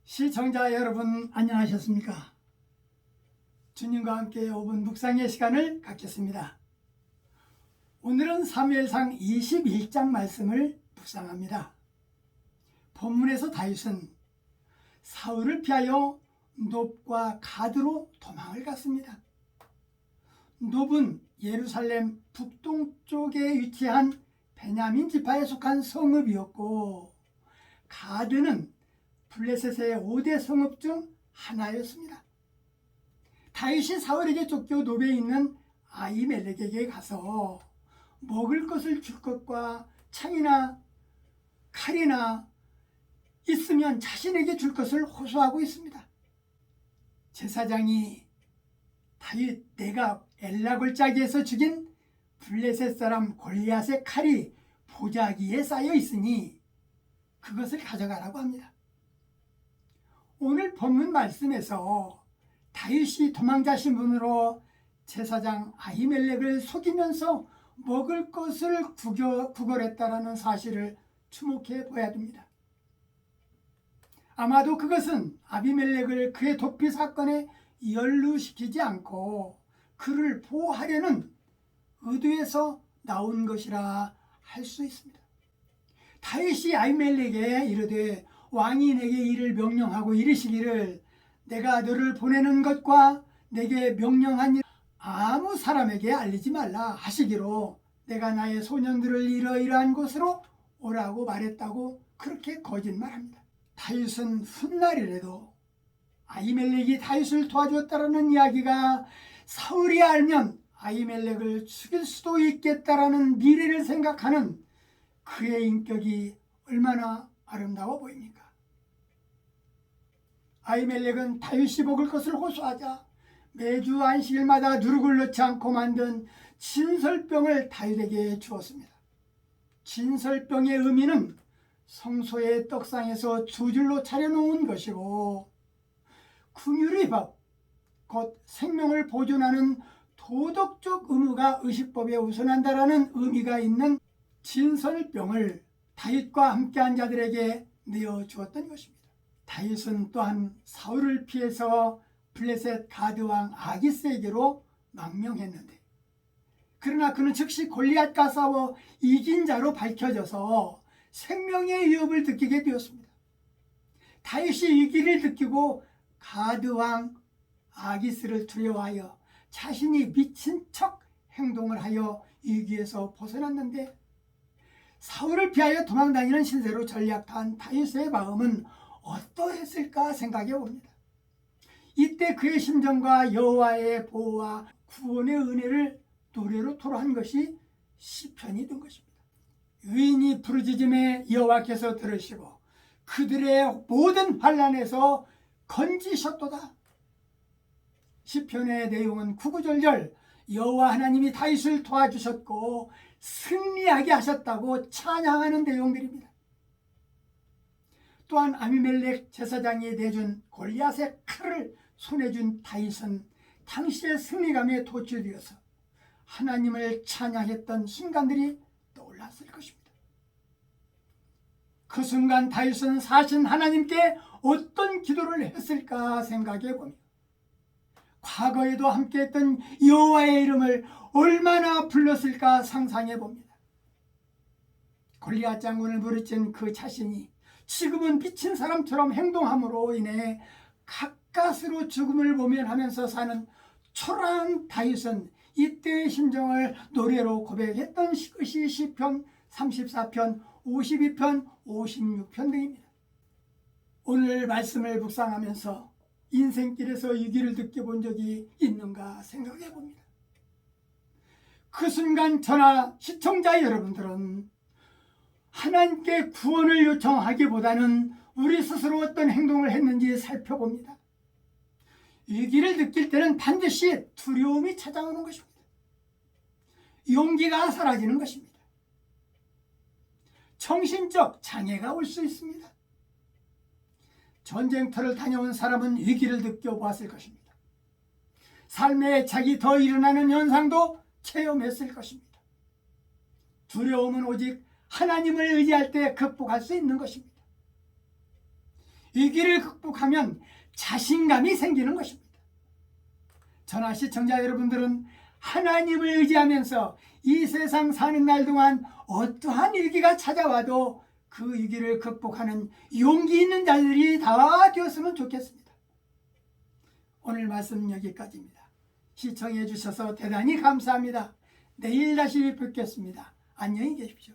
시청자 여러분 안녕하셨습니까? 주님과 함께 5분 묵상의 시간을 갖겠습니다. 오늘은 사무엘상 21장 말씀을 묵상합니다. 본문에서 다윗은 사울을 피하여 놉과 가드로 도망을 갔습니다. 놉은 예루살렘 북동쪽에 위치한 베냐민 지파에 속한 성읍이었고, 가드는 블레셋의 5대 성읍 중 하나였습니다. 다윗이 사울에게 쫓겨 놉에 있는 아히멜렉에게 가서 먹을 것을 줄 것과 창이나 칼이나 있으면 자신에게 줄 것을 호소하고 있습니다. 제사장이 다윗 내가 엘라 골짜기에서 죽인 블레셋 사람 골리앗의 칼이 보자기에 쌓여 있으니 그것을 가져가라고 합니다. 오늘 본문 말씀에서 다윗이 도망자 신분으로 제사장 아히멜렉을 속이면서 먹을 것을 구걸했다라는 사실을 주목해 보아야 됩니다. 아마도 그것은 아비멜렉을 그의 도피 사건에 연루시키지 않고 그를 보호하려는 의도에서 나온 것이라 할 수 있습니다. 다윗이 아히멜렉에게 이르되 왕이 내게 이를 명령하고 이르시기를 내가 너를 보내는 것과 내게 명령한 일 아무 사람에게 알리지 말라 하시기로 내가 나의 소년들을 이러이러한 곳으로 오라고 말했다고 그렇게 거짓말합니다. 다윗은 훗날이라도 아히멜렉이 다윗을 도와주었다라는 이야기가 사울이 알면 아히멜렉을 죽일 수도 있겠다라는 미래를 생각하는 그의 인격이 얼마나 아름다워 보입니까? 아히멜렉은 다윗이 먹을 것을 호소하자 매주 안식일마다 누룩을 넣지 않고 만든 진설병을 다윗에게 주었습니다. 진설병의 의미는 성소의 떡상에서 두 줄로 차려놓은 것이고, 긍휼의 법, 곧 생명을 보존하는 도덕적 의무가 의식법에 우선한다라는 의미가 있는 진설병을 다윗과 함께한 자들에게 내어주었던 것입니다. 다윗은 또한 사울을 피해서 블레셋 가드왕 아기스에게로 망명했는데, 그러나 그는 즉시 골리앗과 싸워 이긴 자로 밝혀져서 생명의 위협을 느끼게 되었습니다. 다윗이 이 길을 느끼고 가드왕 아기스를 두려워하여 자신이 미친 척 행동을 하여 위기에서 벗어났는데, 사울을 피하여 도망다니는 신세로 전략한 다윗의 마음은 어떠했을까 생각해 봅니다. 이때 그의 심정과 여호와의 보호와 구원의 은혜를 노래로 토로한 것이 시편이 된 것입니다. 의인이 부르짖음에 여호와께서 들으시고 그들의 모든 환난에서 건지셨도다. 시편의 내용은 구구절절 여호와 하나님이 다윗을 도와주셨고 승리하게 하셨다고 찬양하는 내용들입니다. 또한 아비멜렉 제사장이 내준 골리앗의 칼을 손에 준 다윗은 당시의 승리감에 도취되어서 하나님을 찬양했던 순간들이 떠올랐을 것입니다. 그 순간 다윗은 사신 하나님께 어떤 기도를 했을까 생각해 보며 과거에도 함께했던 여호와의 이름을 얼마나 불렀을까 상상해 봅니다. 골리앗 장군을 무르친 그 자신이 지금은 미친 사람처럼 행동함으로 인해 가까스로 죽음을 모면하면서 사는 초라한 다윗은 이때의 심정을 노래로 고백했던 것이 시편 34편, 52편, 56편 등입니다. 오늘 말씀을 묵상하면서 인생길에서 위기를 느껴본 적이 있는가 생각해 봅니다. 그 순간 저나 시청자 여러분들은 하나님께 구원을 요청하기보다는 우리 스스로 어떤 행동을 했는지 살펴봅니다. 위기를 느낄 때는 반드시 두려움이 찾아오는 것입니다. 용기가 사라지는 것입니다. 정신적 장애가 올 수 있습니다. 전쟁터를 다녀온 사람은 위기를 느껴보았을 것입니다. 삶의 애착이 더 일어나는 현상도 체험했을 것입니다. 두려움은 오직 하나님을 의지할 때 극복할 수 있는 것입니다. 위기를 극복하면 자신감이 생기는 것입니다. 전하 시청자 여러분들은 하나님을 의지하면서 이 세상 사는 날 동안 어떠한 위기가 찾아와도 그 위기를 극복하는 용기 있는 자들이 다 되었으면 좋겠습니다. 오늘 말씀은 여기까지입니다. 시청해 주셔서 대단히 감사합니다. 내일 다시 뵙겠습니다. 안녕히 계십시오.